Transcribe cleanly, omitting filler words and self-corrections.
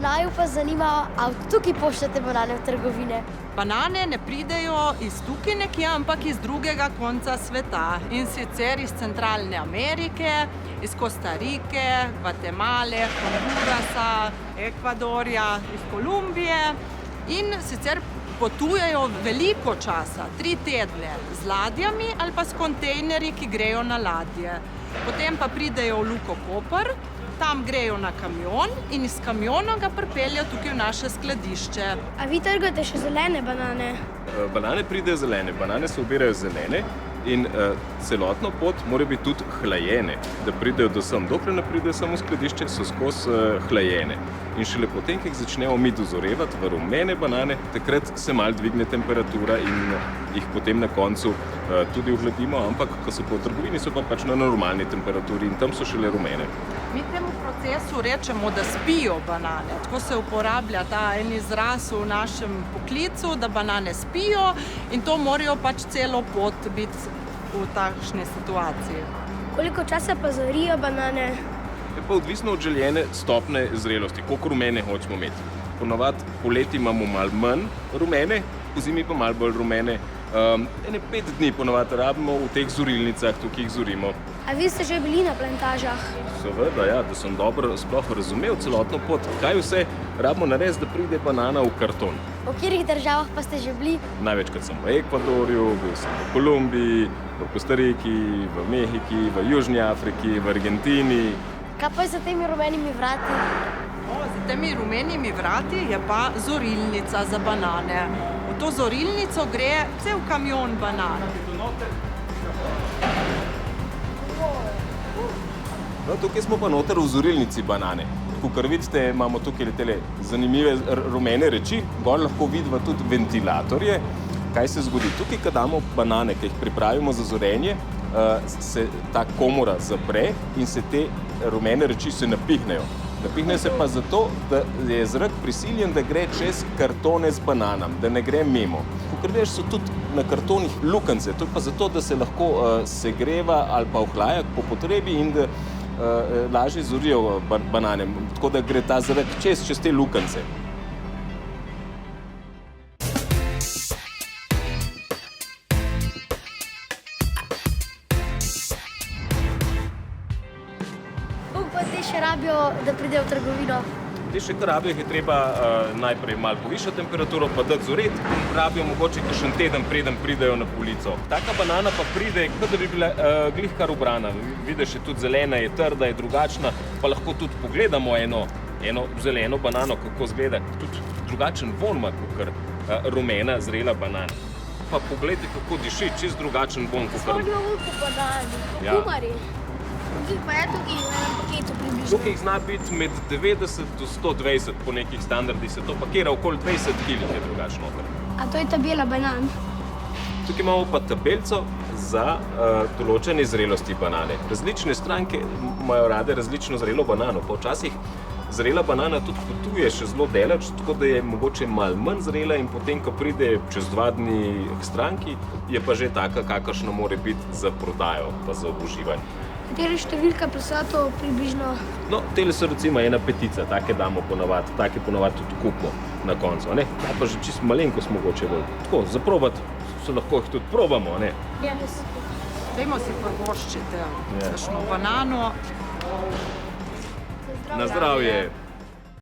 Naju pa zanima, a od tukaj pošljete banane v trgovine? Banane ne pridejo iz tukaj nekje, ampak iz drugega konca sveta. In sicer iz Centralne Amerike, iz Kostarike, Gvatemale, Hondurasa, Ekvadorja, iz Kolumbije. In sicer potujejo veliko časa, 3 tedne, z ladjami ali pa s kontejnerji, ki grejo na ladje. Potem pa pridejo v Luko Koper, tam grejo na kamion in iz kamiona ga pripeljejo tukaj v naše skladišče. A vi trgate še zelene banane? Banane pridejo zelene, banane se obirajo zelene in celotno pot mora biti tudi hlajene, da pridejo do sem. Dokler ne pridejo samo v skladišče, so skozi hlajene. In šele potem, ko jih začnemo mi dozorevati v rumene banane, takrat se malo dvigne temperatura in jih potem na koncu tudi ohladimo, ampak ko so po trgovini, so pa pač na normalni temperaturi in tam so šele rumene. Mi temu procesu rečemo, da spijo banane. Tako se uporablja ta en izraz v našem poklicu, da banane spijo in to morajo pač celo pot biti v takšni situaciji. Koliko časa pa zorijo banane? Je pa odvisno od željene stopne zrelosti, koliko rumene hočemo imeti. Ponavadi poleti imamo malo manj rumene, pozimi pa malo bolj rumene. 5 dni ponavadi rabimo v teh zorilnicah, tukaj jih zorimo. A vi ste že bili na plantažah? Seveda, ja, da sem dobro sploh razumel celotno pot, kaj vse rabimo narediti, da pride banana v karton. V katerih državah pa ste že bili? Največkrat sem v Ekvadorju, bil sem v Kolumbiji, v Kostariki, v Mehiki, v Južni Afriki, v Argentini. Kaj pa je za temi rumenimi vrati? Za temi rumenimi vrati je pa zorilnica za banane. V to zorilnico gre cel kamion banan. No, tukaj smo pa noter v zorilnici banane. Kakor vidite, imamo tukaj tele zanimive rumene reči, gor lahko vidimo tudi ventilatorje. Kaj se zgodi? Tukaj, ko damo banane, ki jih pripravimo za zorenje, se ta komora zapre in se te rumene reči se napihnejo. Napihnejo se pa zato, da je zrak prisiljen, da gre čez kartone z bananami, da ne gre mimo. Kakor veš, so tudi na kartonih lukance, to je pa zato, da se lahko segreva ali pa ohlaja po potrebi in da lažje zorijo banane, tako da gre ta zrak čez te lukance. Pa te še rabijo, da pridejo v trgovino? Te še kar rabijo, je treba najprej malo povišati temperaturo, pa dati zoreti in rabijo mogoče kakšen teden, preden pridejo na polico. Taka banana pa pride, kot da bi bila glih kar ubrana. Vidiš, je tudi zelena, je trda, je drugačna, pa lahko tudi pogledamo eno zeleno banano, kako izgleda. Tudi drugačen vonj ima, kot rumena, zrela banana. Pa pogledajte, kako diši, čist drugačen vonj. Spodnjo vulko banani, kumari. Tukaj pa je tukaj v enem paketu približno. Tukaj jih zna biti med 90 do 120 po nekih standardih, se to pakira, okoli 20 kg je drugačno. A to je tabela banan? Tukaj imamo pa tabelco za določene zrelosti banane. Različne stranke imajo rade različno zrelo banano, pa včasih zrela banana tudi potuje še zelo daleč, tako da je mogoče malo manj zrela in potem, ko pride čez 2 dni k stranki, je pa že taka, kakršna mora biti za prodajo, pa za uživanje. Katera številka pa so to približno? No, tele so recimo 1 petica, take damo ponavadi, take ponavadi tudi kupimo na koncu, ne? Ja, pa že čisto malenkost mogoče bolj. Tako, za probati se lahko jih tudi probamo, ne? Dajmo si prvoščite kakšno banano. Na zdravje!